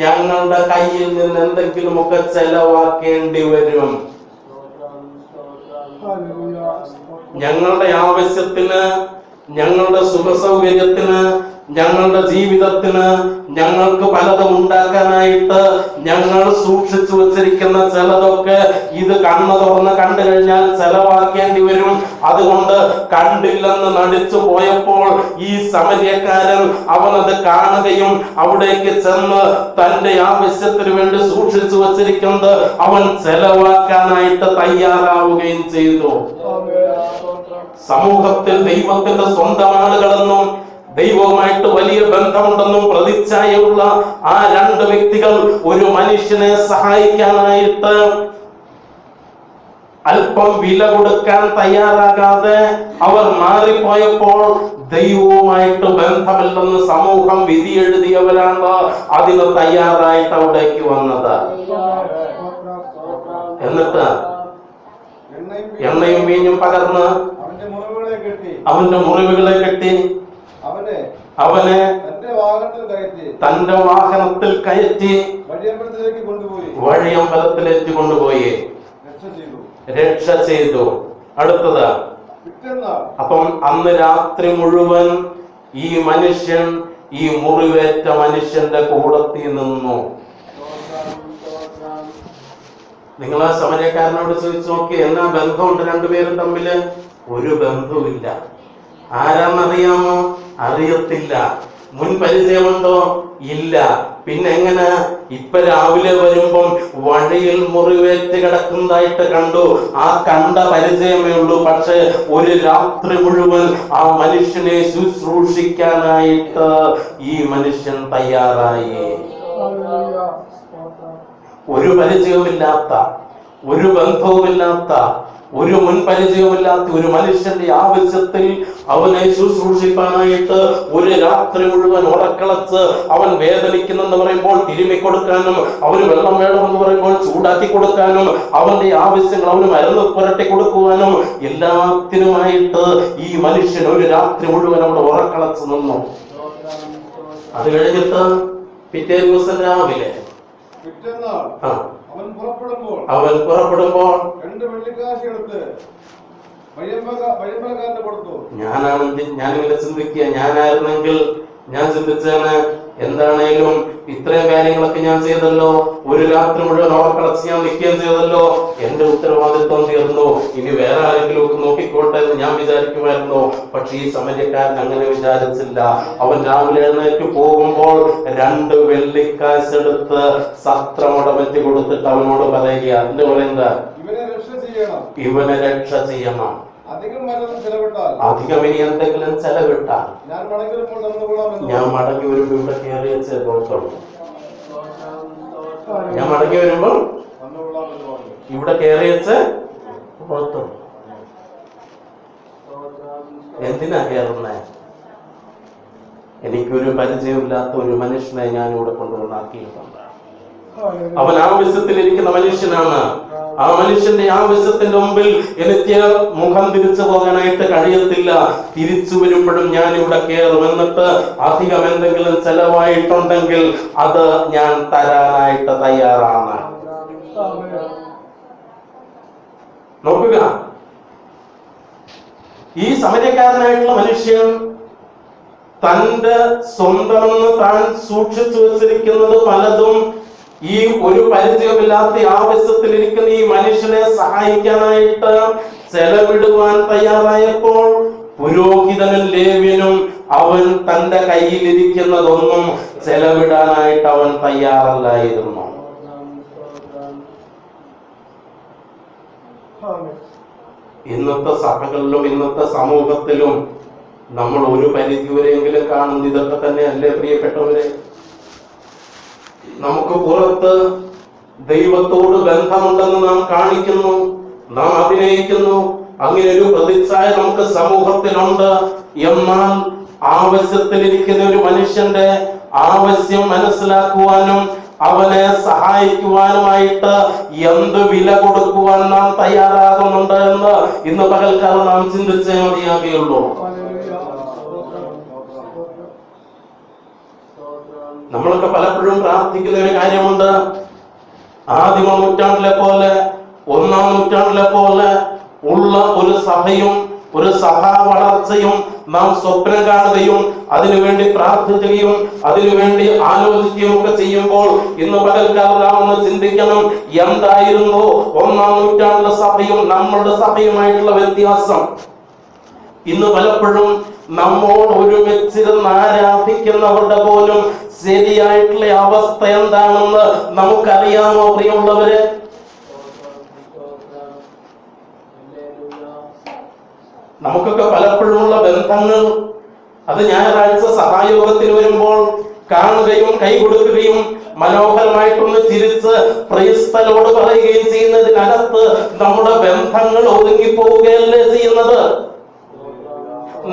ഞങ്ങളുടെ കയ്യിൽ നിന്ന് എന്തെങ്കിലുമൊക്കെ ചെലവാക്കേണ്ടി വരും. ഞങ്ങളുടെ ആവശ്യത്തിന്, ഞങ്ങളുടെ സുഖസൗകര്യത്തിന്, ഞങ്ങളുടെ ജീവിതത്തിന്, ഞങ്ങൾക്ക് പലതും ഉണ്ടാക്കാനായിട്ട് ഞങ്ങൾ സൂക്ഷിച്ചു വച്ചിരിക്കുന്ന ചിലതൊക്കെ ഇത് കണ്ണു തുറന്ന് കണ്ടു കഴിഞ്ഞാൽ ചെലവാക്കേണ്ടി വരും. അതുകൊണ്ട് കണ്ടില്ലെന്ന് നടിച്ചു പോയപ്പോൾ ഈ സമരിയക്കാരൻ അവനത് കാണുകയും അവിടേക്ക് ചെന്ന് തന്റെ ആവശ്യത്തിന് വേണ്ടി സൂക്ഷിച്ചു വച്ചിരിക്കുന്നത് അവൻ ചെലവാക്കാനായിട്ട് തയ്യാറാവുകയും ചെയ്തു. സമൂഹത്തിൽ ദൈവത്തിന്റെ സ്വന്തം ആളുകളെന്നും ദൈവവുമായിട്ട് വലിയ ബന്ധമുണ്ടെന്നും പ്രതിച്ഛായുള്ള ആ രണ്ട് വ്യക്തികൾ ഒരു മനുഷ്യനെ സഹായിക്കാനായിട്ട് അല്പം വില കൊടുക്കാൻ തയ്യാറാകാതെ അവർ മാറിപ്പോയപ്പോൾ ദൈവവുമായിട്ട് ബന്ധമില്ലെന്ന് സമൂഹം വിധി എഴുതിയവരാണ് അതിന് തയ്യാറായിട്ട് അവിടേക്ക് വന്നത്. എന്നിട്ട് എണ്ണയും വീഞ്ഞും പകർന്ന് അവന്റെ മുറിവുകളെ കെട്ടി അവനെ തന്റെ വാഹനത്തിൽ കയറ്റി വഴിയമ്പലത്തിലേക്ക് കൊണ്ടുപോയി രക്ഷ ചെയ്തു. അടുത്തത്, അപ്പം അന്ന് രാത്രി മുഴുവൻ ഈ മനുഷ്യൻ ഈ മുറിവേറ്റ മനുഷ്യന്റെ കൂടത്തിൽ നിന്നു. നിങ്ങൾ ആ സമരക്കാരനോട് ചോദിച്ചു നോക്കി, എന്നാ ബന്ധമുണ്ട് രണ്ടുപേരും തമ്മില്? ഒരു ബന്ധവുമില്ല. ആരാന്നറിയാമോ? അറിയത്തില്ല. മുൻ പരിചയമുണ്ടോ? ഇല്ല. പിന്നെ എങ്ങനെ? ഇപ്പൊ രാവിലെ വരുമ്പം വഴിയിൽ മുറിവേറ്റ് കിടക്കുന്നതായിട്ട് കണ്ടു. ആ കണ്ട പരിചയമേ ഉള്ളൂ. പക്ഷെ ഒരു രാത്രി മുഴുവൻ ആ മനുഷ്യനെ ശുശ്രൂഷിക്കാനായിട്ട് ഈ മനുഷ്യൻ തയ്യാറായി. ഒരു പരിചയവുമില്ലാത്ത, ഒരു ബന്ധവുമില്ലാത്ത, ഒരു മുൻപരിചയവുമില്ലാത്ത ഒരു മനുഷ്യന്റെ ആവശ്യത്തിൽ അവനെ ശുശ്രൂഷിക്കാനായിട്ട് ഒരു രാത്രി മുഴുവൻ ഉറക്കളച്ച് അവൻ വേദനിക്കുന്നെന്ന് പറയുമ്പോൾ തിരുമ്മി കൊടുക്കാനും, അവന് വെള്ളം വേണമെന്ന് പറയുമ്പോൾ ചൂടാക്കി കൊടുക്കാനും, അവന്റെ ആവശ്യങ്ങൾ അവന് മരുന്ന് പുരട്ടി കൊടുക്കുവാനും എല്ലാത്തിനുമായിട്ട് ഈ മനുഷ്യൻ ഒരു രാത്രി മുഴുവൻ അവിടെ ഉറക്കളച്ച് നിന്നു. അത് കഴിഞ്ഞിട്ട് പിറ്റേ ദിവസം രാവിലെ അവൻ പുറപ്പെടുമ്പോൾ ഞാനിങ്ങനെ ചിന്തിക്കുക, ഞാനായിരുന്നെങ്കിൽ ഞാൻ ചിന്തിച്ചാണ്, എന്താണേലും ഇത്രയും കാര്യങ്ങളൊക്കെ ഞാൻ ചെയ്തല്ലോ, ഒരു രാത്രി മുഴുവൻ ഓർക്കളച്ച് ഞാൻ നിൽക്കുകയും ചെയ്തല്ലോ, എന്റെ ഉത്തരവാദിത്വം തീർന്നു, ഇനി വേറെ ആരെങ്കിലും ഒക്കെ നോക്കിക്കോട്ടെ എന്ന് ഞാൻ വിചാരിക്കുമായിരുന്നു. പക്ഷെ ഈ സമരക്കാരൻ അങ്ങനെ വിചാരിച്ചില്ല. അവൻ രാവിലെ എഴുന്നേറ്റ് പോകുമ്പോൾ 2 വെള്ളിക്കാശെടുത്ത് സത്രമുടമറ്റി കൊടുത്തിട്ട് അവനോട് പറയുക, എന്ന് പറയുന്നത് ഇവനെ രക്ഷ ചെയ്യണം. അധികം ഇനി എന്തെങ്കിലും ചെലവിട്ടാൽ ഞാൻ മടങ്ങി വരുമ്പോ ഇവിടെ കയറി വെച്ച് പുറത്തുള്ളൂ. ഞാൻ മടങ്ങി വരുമ്പോ ഇവിടെ കയറി വെച്ച് പുറത്തുള്ളൂ. എന്തിനാ കയറുന്നേ? എനിക്കൊരു പരിചയമില്ലാത്ത ഒരു മനുഷ്യനെ ഞാൻ ഇവിടെ കൊണ്ടുവന്നാക്കിയിട്ടുണ്ട്. അവൻ ആവശ്യത്തിലിരിക്കുന്ന മനുഷ്യനാണ്. ആ മനുഷ്യന്റെ ആവശ്യത്തിന്റെ മുമ്പിൽ എനിക്ക് മുഖം തിരിച്ചു പോകാനായിട്ട് കഴിയത്തില്ല. തിരിച്ചു വരുമ്പോഴും ഞാൻ ഇവിടെ കയറും. എന്നിട്ട് അധികം എന്തെങ്കിലും ചെലവായിട്ടുണ്ടെങ്കിൽ അത് ഞാൻ തരാനായിട്ട് തയ്യാറാണ്. നോക്കുക, ഈ സമരക്കാരനായിട്ടുള്ള മനുഷ്യൻ തന്റെ സ്വന്തമെന്ന് താൻ സൂക്ഷിച്ചു വെച്ചിരിക്കുന്നത് പലതും ഈ ഒരു പരിചയമില്ലാത്ത ആവശ്യത്തിലിരിക്കുന്ന ഈ മനുഷ്യനെ സഹായിക്കാനായിട്ട് ചെലവിടുവാൻ തയ്യാറായപ്പോൾ പുരോഹിതനും ലേവ്യനും അവൻ തന്റെ കയ്യിലിരിക്കുന്നതൊന്നും ചെലവിടാനായിട്ട് അവൻ തയ്യാറല്ലായിരുന്നു. ഇന്നത്തെ സഭകളിലും ഇന്നത്തെ സമൂഹത്തിലും നമ്മൾ ഒരു പരിധിവരെയെങ്കിലും കാണുന്നത് ഇതൊക്കെ തന്നെയല്ലേ പ്രിയപ്പെട്ടവരെ? നമുക്ക് പുറത്ത് ദൈവത്തോട് ബന്ധമുണ്ടെന്ന് നാം കാണിക്കുന്നു, നാം അഭിനയിക്കുന്നു. അങ്ങനെ ഒരു പ്രതിച്ഛായ നമുക്ക് സമൂഹത്തിലുണ്ട്. എന്നാൽ ആവശ്യത്തിലിരിക്കുന്ന ഒരു മനുഷ്യന്റെ ആവശ്യം മനസ്സിലാക്കുവാനും അവനെ സഹായിക്കുവാനുമായിട്ട് എന്ത് വില കൊടുക്കുവാൻ നാം തയ്യാറാകുന്നുണ്ട് എന്ന് ഇന്ന് പകൽക്കാലം നാം ചിന്തിച്ചേ മതിയാകുകയുള്ളൂ. നമ്മളൊക്കെ പലപ്പോഴും പ്രാർത്ഥിക്കുന്ന ഒരു കാര്യമുണ്ട്. ആദിമ നൂറ്റാണ്ടിലെ പോലെ, ഒന്നാം നൂറ്റാണ്ടിലെ പോലെ ഉള്ള ഒരു സഭയും ഒരു സഭാ വളർച്ചയും നാം സ്വപ്നം കാണുകയും അതിനുവേണ്ടി പ്രാർത്ഥിക്കുകയും അതിനുവേണ്ടി ആലോചിക്കുകയും ഒക്കെ ചെയ്യുമ്പോൾ ഇന്ന് പകൽക്കാലം നാം ഒന്ന് ചിന്തിക്കണം, എന്തായിരുന്നു ഒന്നാം നൂറ്റാണ്ടിലെ സഭയും നമ്മളുടെ സഭയുമായിട്ടുള്ള വ്യത്യാസം? ഇന്ന് പലപ്പോഴും നമ്മോട് ഒരുമിച്ചിരുന്ന് ആരാധിക്കുന്നവരുടെ പോലും ശരിയായിട്ടുള്ള അവസ്ഥ എന്താണെന്ന് നമുക്കറിയാമോ പ്രിയമുള്ളവരെ? നമുക്കൊക്കെ പലപ്പോഴുമുള്ള ബന്ധങ്ങൾ അത് ഞായറാഴ്ച സഭായോഗത്തിന് വരുമ്പോൾ കാണുകയും കൈകൊടുക്കുകയും മനോഹരമായിട്ടൊന്ന് ചിരിച്ച് ക്രൈസ്തലോട് പറയുകയും ചെയ്യുന്നതിനകത്ത് നമ്മുടെ ബന്ധങ്ങൾ ഒതുങ്ങിപ്പോവുകയല്ലേ ചെയ്യുന്നത്?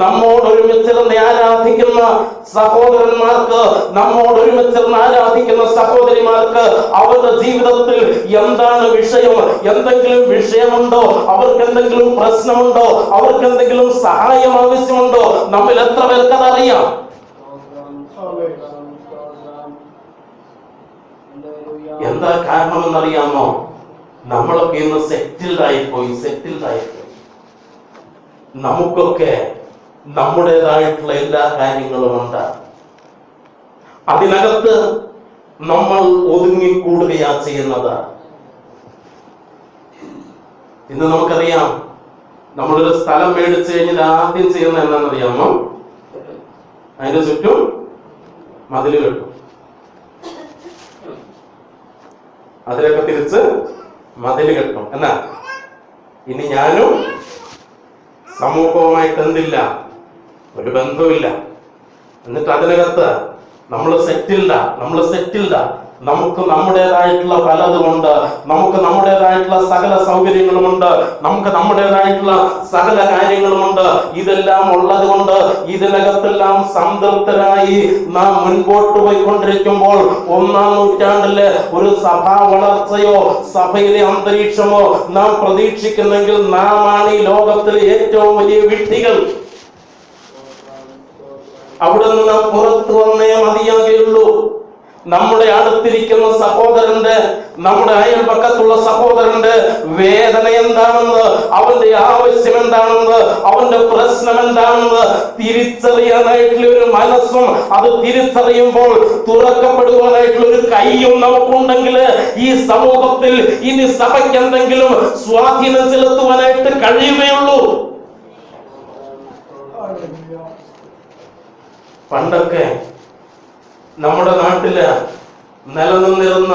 നമ്മോട് ഒരുമിച്ചിരുന്ന് ആരാധിക്കുന്ന സഹോദരന്മാർക്ക്, നമ്മോട് ഒരുമിച്ചിരുന്ന് ആരാധിക്കുന്ന സഹോദരിമാർക്ക് അവരുടെ ജീവിതത്തിൽ എന്താണ് വിഷയം? എന്തെങ്കിലും വിഷയമുണ്ടോ? അവർക്ക് എന്തെങ്കിലും പ്രശ്നമുണ്ടോ? അവർക്ക് എന്തെങ്കിലും സഹായം ആവശ്യമുണ്ടോ? നമ്മിൽ എത്ര പേർക്ക് അതറിയാം? എന്താ കാരണമെന്നറിയാമോ? നമ്മളൊക്കെ ഇന്ന് സെറ്റിൽഡ് ആയിപ്പോയി. നമുക്കൊക്കെ നമ്മുടേതായിട്ടുള്ള എല്ലാ കാര്യങ്ങളും ഉണ്ട്. അതിനകത്ത് നമ്മൾ ഒതുങ്ങിക്കൂടുകയാ ചെയ്യുന്നത്. ഇന്ന് നമുക്കറിയാം, നമ്മളൊരു സ്ഥലം മേടിച്ചു കഴിഞ്ഞാൽ ആദ്യം ചെയ്യുന്ന എന്താണെന്നറിയാമോ? അതിന്റെ ചുറ്റും മതില് കെട്ടും. അതിലൊക്കെ തിരിച്ച് മതില് കെട്ടും. എന്നാ ഇനി ഞാനും സമൂഹവുമായിട്ട് എന്തില്ല, ഒരു ബന്ധവുമില്ല. എന്നിട്ട് അതിനകത്ത് നമ്മൾ സെറ്റിൽഡാ. നമുക്ക് നമ്മുടേതായിട്ടുള്ള പലതുമുണ്ട്. നമുക്ക് നമ്മുടേതായിട്ടുള്ള സകല സൗകര്യങ്ങളുമുണ്ട്. നമുക്ക് നമ്മുടേതായിട്ടുള്ള സകല കാര്യങ്ങളുമുണ്ട്. ഇതെല്ലാം ഉള്ളത് കൊണ്ട് ഇതിനകത്തെല്ലാം സംതൃപ്തരായി നാം മുൻപോട്ട് പോയിക്കൊണ്ടിരിക്കുമ്പോൾ ഒന്നാം നൂറ്റാണ്ടിലെ ഒരു സഭാ വളർച്ചയോ സഭയിലെ അന്തരീക്ഷമോ നാം പ്രതീക്ഷിക്കുന്നെങ്കിൽ നാം ആണ് ഈ ലോകത്തിലെ ഏറ്റവും വലിയ വിഡ്ഢികൾ. അവിടെ നിന്ന് നാം പുറത്തു വന്നേ മതിയാകുകയുള്ളൂ. നമ്മുടെ അടുത്തിരിക്കുന്ന സഹോദരന്റെ, നമ്മുടെ അയൽപക്കത്തുള്ള സഹോദരന്റെ വേദന എന്താണെന്ന്, അവന്റെ ആവശ്യം എന്താണെന്ന്, അവന്റെ പ്രശ്നം എന്താണെന്ന് തിരിച്ചറിയാനായിട്ടുള്ള ഒരു മനസ്സും അത് തിരിച്ചറിയുമ്പോൾ തുറക്കപ്പെടുവാനായിട്ടുള്ള ഒരു കൈയും നമുക്കുണ്ടെങ്കിൽ ഈ സമൂഹത്തിൽ ഇനി സഭയ്ക്ക് എന്തെങ്കിലും സ്വാധീനം ചെലുത്തുവാനായിട്ട് കഴിയുകയുള്ളൂ. പണ്ടൊക്കെ നമ്മുടെ നാട്ടില് നിലനിന്നിരുന്ന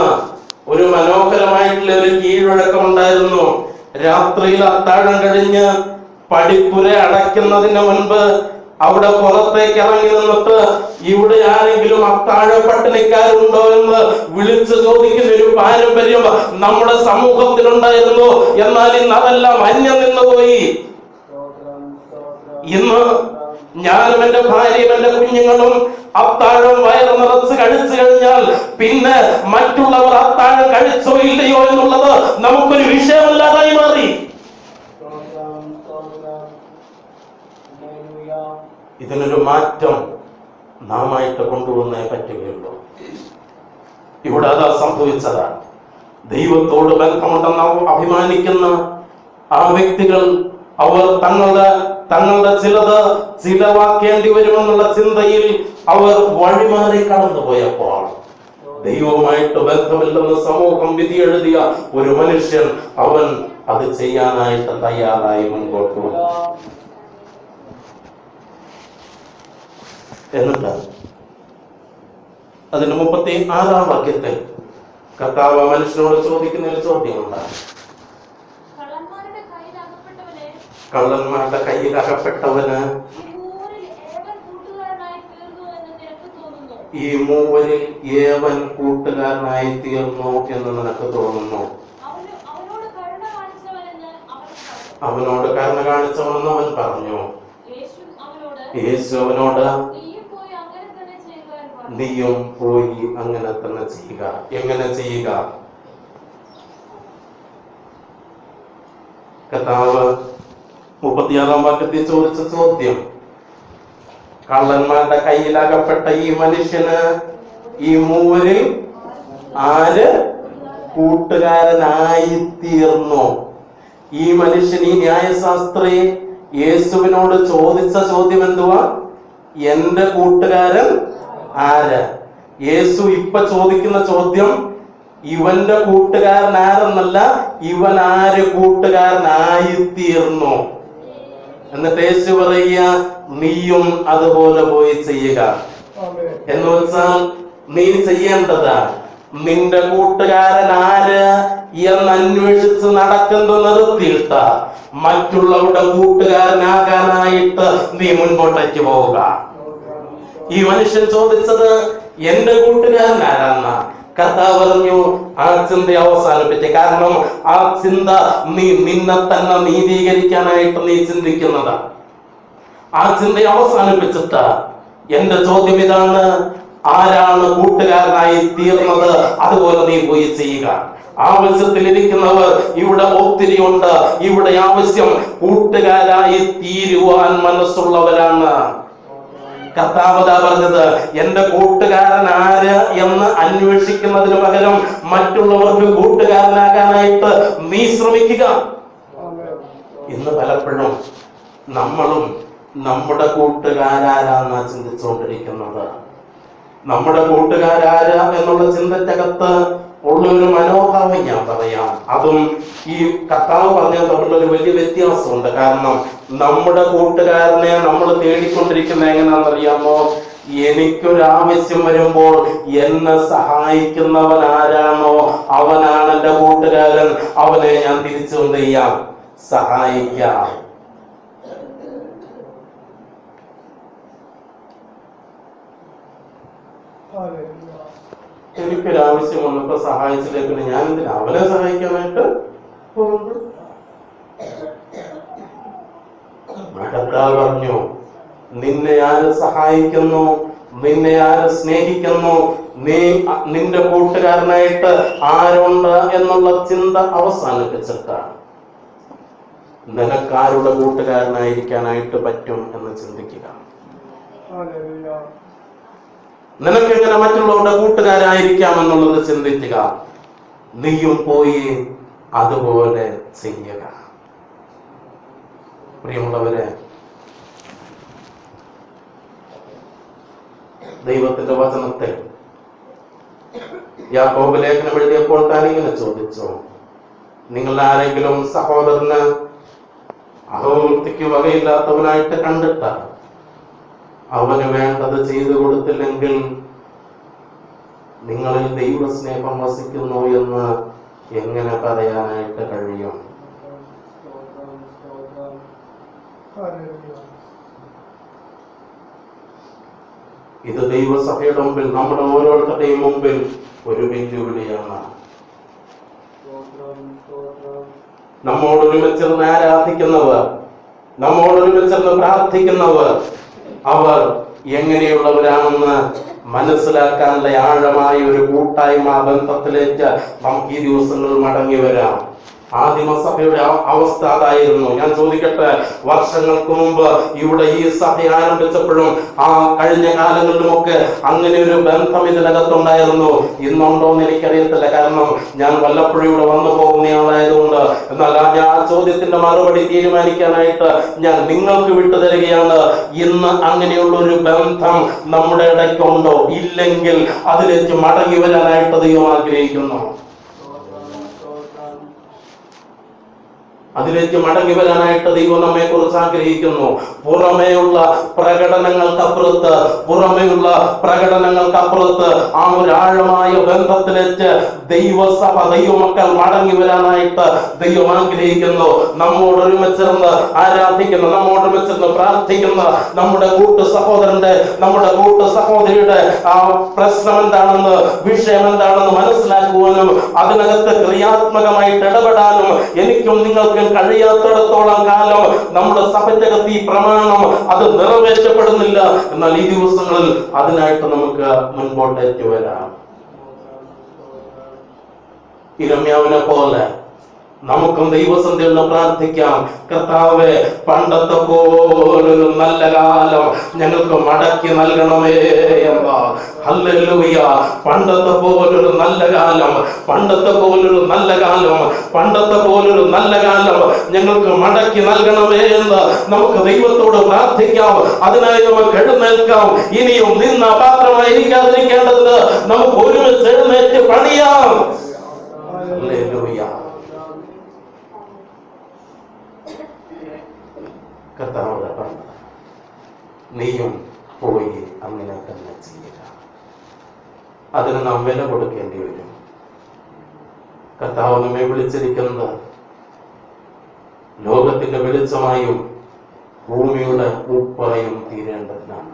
ഒരു മനോഹരമായിട്ടുള്ള ഒരു കീഴ്വഴക്കം ഉണ്ടായിരുന്നു. രാത്രിയിൽ അത്താഴം കഴിഞ്ഞ് പടിപ്പുര അടയ്ക്കുന്നതിന് മുൻപ് അവിടെ പുറത്തേക്ക് ഇറങ്ങി നിന്നിട്ട് ഇവിടെ ആരെങ്കിലും അത്താഴ പട്ടിണിക്കാരുണ്ടോ എന്ന് വിളിച്ചു ചോദിക്കുന്ന ഒരു പാരമ്പര്യം നമ്മുടെ സമൂഹത്തിലുണ്ടായിരുന്നു. എന്നാൽ ഇന്ന് അതെല്ലാം അന്യം നിന്നുപോയി. ഇന്ന് ഞാനും എന്റെ ഭാര്യയും എന്റെ കുഞ്ഞുങ്ങളും അത്താഴം വയറ് നിറച്ച് കഴിച്ചു കഴിഞ്ഞാൽ പിന്നെ മറ്റുള്ളവർ അത്താഴം കഴിച്ചോ ഇല്ലയോ എന്നുള്ളത് നമുക്കൊരു വിഷയമല്ലാതായി മാറി. ഇതിനൊരു മാറ്റം നാമായിട്ട് കൊണ്ടുവന്നേ പറ്റുകയുള്ളൂ. ഇവിടെ അതാ സംഭവിച്ചതാണ്. ദൈവത്തോട് ബന്ധമുണ്ടെന്ന് അഭിമാനിക്കുന്ന ആ വ്യക്തികൾ അവർ തങ്ങളുടെ ചിലത് ചിലവാക്കേണ്ടി വരുമെന്നുള്ള ചിന്തയിൽ അവർ വഴിമാറി കടന്നുപോയപ്പോൾ ദൈവവുമായിട്ട് ബന്ധമില്ലെന്ന് സമൂഹം വിധി എഴുതിയ ഒരു മനുഷ്യൻ അവൻ അത് ചെയ്യാനായിട്ട് തയ്യാറായി മുൻപോട്ട് വന്നു. എന്നിട്ട് അതിന് 36-ാം വാക്യത്തിൽ കർത്താവ് മനുഷ്യനോട് ചോദിക്കുന്ന ഒരു ചോദ്യമുണ്ട്. കള്ളന്മാരുടെ കയ്യിൽ അകപ്പെട്ടവന് ഈ മൂവരിൽ ഏവൻ കൂട്ടുകാരനായി തീർന്നു എന്ന് നിനക്ക് തോന്നുന്നു? അവനോട് കരുണ കാണിച്ചവനെന്ന് അവൻ പറഞ്ഞു. യേശു അവനോട് നീയും പോയി അങ്ങനെ തന്നെ ചെയ്യുക. എങ്ങനെ ചെയ്യുക? കർത്താവ് 36-ാം വാക്യത്തിൽ ചോദിച്ച ചോദ്യം, കള്ളന്മാരുടെ കയ്യിലകപ്പെട്ട ഈ മനുഷ്യന് ഈ മൂവരിൽ ആര് കൂട്ടുകാരനായി തീർന്നു? ഈ മനുഷ്യൻ, ഈ ന്യായശാസ്ത്രി യേശുവിനോട് ചോദിച്ച ചോദ്യം എന്തുവാ? എന്റെ കൂട്ടുകാരൻ ആര്? യേശു ഇപ്പൊ ചോദിക്കുന്ന ചോദ്യം ഇവന്റെ കൂട്ടുകാരൻ ആരെന്നല്ല, ഇവൻ ആര് കൂട്ടുകാരനായി തീർന്നു. എന്നിട്ട് യേശു പറയുക, നീയും അതുപോലെ പോയി ചെയ്യുക. എന്ന് വെച്ചാൽ നീ ചെയ്യേണ്ടത് നിന്റെ കൂട്ടുകാരൻ ആര് എന്ന് അന്വേഷിച്ച് നടക്കുന്നത് നിർത്തിയിട്ട് മറ്റുള്ളവരുടെ കൂട്ടുകാരനാകാനായിട്ട് നീ മുൻപോട്ടേക്ക് പോവുക. ഈ മനുഷ്യൻ ചോദിച്ചത് എന്റെ കൂട്ടുകാരൻ ആരാന്ന. കർത്താവ് പറഞ്ഞു ആ ചിന്ത അവസാനിപ്പിച്ച്. കാരണം ആ ചിന്ത നിന്നെ തന്നെ നീതീകരിക്കാനായിട്ട് നീ ചിന്തിക്കുന്നത്. ആ ചിന്ത അവസാനിപ്പിച്ചിട്ട് എന്റെ ചോദ്യം ഇതാണ്, ആരാണ് കൂട്ടുകാരനായി തീർന്നത്? അതുപോലെ നീ പോയി ചെയ്യുക. ആവശ്യത്തിലിരിക്കുന്നവർ ഇവിടെ ഒത്തിരി ഉണ്ട്. ഇവിടെ ആവശ്യം കൂട്ടുകാരായി തീരുവാൻ മനസ്സുള്ളവരാണ്. കർത്താവ് പറഞ്ഞത് എന്റെ കൂട്ടുകാരൻ ആര് എന്ന് അന്വേഷിക്കുന്നതിന് പകരം മറ്റുള്ളവർക്ക് കൂട്ടുകാരനാകാനായിട്ട് നീ ശ്രമിക്കുക. ഇന്ന് പലപ്പോഴും നമ്മളും നമ്മുടെ കൂട്ടുകാരാരാന്നാ ചിന്തിച്ചുകൊണ്ടിരിക്കുന്നത്. നമ്മുടെ കൂട്ടുകാരാരാ എന്നുള്ള ചിന്തക്കകത്ത് ഉള്ളൊരു മനോഭാവം ഞാൻ പറയാം. അതും ഈ കർത്താവ് പറഞ്ഞത് തമ്മിലൊരു വലിയ വ്യത്യാസമുണ്ട്. കാരണം നമ്മുടെ കൂട്ടുകാരനെ നമ്മൾ തേടിക്കൊണ്ടിരിക്കുന്നത് എങ്ങനെയാണെന്നറിയാമോ? എനിക്കൊരാവശ്യം വരുമ്പോൾ എന്നെ സഹായിക്കുന്നവൻ ആരാണോ അവനാണ് എന്റെ കൂട്ടുകാരൻ. അവനെ ഞാൻ തിരിച്ചു എന്ത് ചെയ്യാം? സഹായിക്കാം. എനിക്കൊരാവശ്യം വന്നപ്പോ സഹായിച്ചില്ലേ, പിന്നെ ഞാൻ എന്തിനാ അവനെ സഹായിക്കാനായിട്ട് പോകുന്നത്? കർത്താവ് പറഞ്ഞു, നിന്നെ ആര് സഹായിക്കുന്നു, നിന്നെ ആര് സ്നേഹിക്കുന്നു, നിന്റെ കൂട്ടുകാരനായിട്ട് ആരുണ്ട് എന്നുള്ള ചിന്ത അവസാനിപ്പിച്ചിട്ടാണ് നിനക്കാരുടെ കൂട്ടുകാരനായിരിക്കാനായിട്ട് പറ്റും എന്ന് ചിന്തിക്കുക. നിനക്കെങ്ങനെ മറ്റുള്ളവരുടെ കൂട്ടുകാരായിരിക്കാം എന്നുള്ളത് ചിന്തിക്കുക. നീയും പോയി അതുപോലെ ചെയ്യുക. പ്രിയമുള്ളവരെ, ദൈവത്തിന്റെ വചനത്തിൽ യാക്കോബ് ലേഖനം എഴുതിയപ്പോൾ താൻ ഇങ്ങനെ ചോദിച്ചു, നിങ്ങൾ ആരെങ്കിലും സഹോദരന് അഹോവൃത്തിക്ക് വകയില്ലാത്തവനായിട്ട് കണ്ടിട്ട് അവന് വേണ്ടത് ചെയ്തു കൊടുത്തില്ലെങ്കിൽ നിങ്ങളിൽ ദൈവസ്നേഹം വസിക്കുന്നു എന്ന് എങ്ങനെ പറയാനായിട്ട് കഴിയും? ഇത് ദൈവസഭയുടെ മുമ്പിൽ, നമ്മുടെ ഓരോരുത്തരുടെയും മുമ്പിൽ ഒരു വെല്ലുവിളിയാണ്. നമ്മോടൊരുമിച്ചിരുന്ന് ആരാധിക്കുന്നവർ, നമ്മോടൊരുമിച്ചിരുന്ന് പ്രാർത്ഥിക്കുന്നവർ, അവർ എങ്ങനെയുള്ളവരാണെന്ന് മനസ്സിലാക്കാനുള്ള ആഴമായ ഒരു കൂട്ടായ്മ ബന്ധത്തിലേക്ക് നമുക്ക് ഈ ദിവസങ്ങളിൽ മടങ്ങി വരാം. ആദിമസഭയുടെ അവസ്ഥ അതായിരുന്നു. ഞാൻ ചോദിക്കട്ടെ, വർഷങ്ങൾക്ക് മുമ്പ് ഇവിടെ ഈ സഭ ആരംഭിച്ചപ്പോഴും ആ കഴിഞ്ഞ കാലങ്ങളിലുമൊക്കെ അങ്ങനെ ഒരു ബന്ധം ഇതിനകത്തുണ്ടായിരുന്നു. ഇന്നുണ്ടോ എന്ന് എനിക്കറിയത്തില്ല, കാരണം ഞാൻ വല്ലപ്പോഴും ഇവിടെ വന്നു പോകുന്നയാളായതുകൊണ്ട്. എന്നാൽ ഞാൻ ആ ചോദ്യത്തിന്റെ മറുപടി തീരുമാനിക്കാനായിട്ട് ഞാൻ നിങ്ങൾക്ക് വിട്ടുതരികയാണ്. ഇന്ന് അങ്ങനെയുള്ള ഒരു ബന്ധം നമ്മുടെ ഇടയ്ക്കുണ്ടോ? ഇല്ലെങ്കിൽ അതിലേക്ക് മടങ്ങി വരാനായിട്ട് ദൈവം ആഗ്രഹിക്കുന്നു. അതിലേക്ക് മടങ്ങി വരാനായിട്ട് ദൈവം നമ്മെ കുറിച്ച് ആഗ്രഹിക്കുന്നു. പുറമേയുള്ള പ്രകടനങ്ങൾക്കപ്പുറത്ത് ആ ഒരു ആഴമായ ബന്ധത്തിലേക്ക് ദൈവസഭ, ദൈവമക്കൾ മടങ്ങി വരാനായിട്ട് ദൈവം ആഗ്രഹിക്കുന്നു. നമ്മോട് ഒരുമിച്ചിരുന്ന് ആരാധിക്കുന്ന, നമ്മോട് ഒരുമിച്ചിരുന്ന് പ്രാർത്ഥിക്കുന്ന നമ്മുടെ കൂട്ടു സഹോദരിയുടെ ആ പ്രശ്നം എന്താണെന്ന്, വിഷയം എന്താണെന്ന് മനസ്സിലാക്കുവാനും അതിനകത്ത് ക്രിയാത്മകമായിട്ട് ഇടപെടാനും എനിക്കും നിങ്ങൾക്കും കഴിയാത്തിടത്തോളം കാലം നമ്മുടെ സഭയ്ക്കകത്ത് ഈ പ്രമാണം അത് നിറവേറ്റപ്പെടുന്നില്ല. എന്നാൽ ഈ ദിവസങ്ങളിൽ അതിനായിട്ട് നമുക്ക് മുൻപോട്ടേക്ക് വരാം. ഇരമ്യാവിനെ പോലെ നമുക്കും ദൈവസന്ധ്യ പ്രാർത്ഥിക്കാം. കർത്താവേ, പണ്ടത്തെ പോലൊരു നല്ല കാലം ഞങ്ങൾക്ക് മടക്കി നൽകണമേ എന്ന. ഹല്ലേലൂയ. പണ്ടത്തെ പോലൊരു നല്ല കാലം, പണ്ടത്തെ പോലൊരു നല്ല കാലം, പണ്ടത്തെ പോലൊരു നല്ല കാലം ഞങ്ങൾക്ക് മടക്കി നൽകണമേ എന്ന് നമുക്ക് ദൈവത്തോട് പ്രാർത്ഥിക്കാം. അതിനായി നമുക്ക് എഴുന്നേൽക്കാം. ഇനിയും നിന്ന പാത്രമായിരിക്കാതിരിക്കേണ്ടതിന് നമുക്ക് ഒരുമിച്ച് എഴുന്നേറ്റ് പണിയാം. ഹല്ലേലൂയ. കർത്താവോട് പറഞ്ഞു, നീയും പോയി അങ്ങനെ തന്നെ ചെയ്യുക. അതിന് നാം വില കൊടുക്കേണ്ടി വരും. കർത്താവ് നമ്മെ വിളിച്ചിരിക്കുന്നത് ലോകത്തിന്റെ വെളിച്ചമായും ഭൂമിയുടെ ഉപ്പായും തീരേണ്ടതിനാണ്.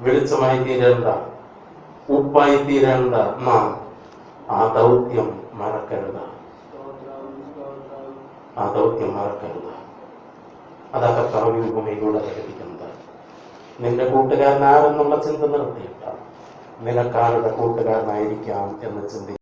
വെളിച്ചമായി തീരേണ്ട, ഉപ്പായി തീരേണ്ട നാം ആ ദൗത്യം മറക്കരുത്. അതാ കർത്താവ് ഭൂമിയിലൂടെ പ്രകടിപ്പിക്കുന്നത്. നിന്റെ കൂട്ടുകാരൻ ആരെന്നുള്ള ചിന്ത നിർത്തിയിട്ടാണ് നിനക്കാരുടെ കൂട്ടുകാരനായിരിക്കാം എന്ന് ചിന്തിക്കും.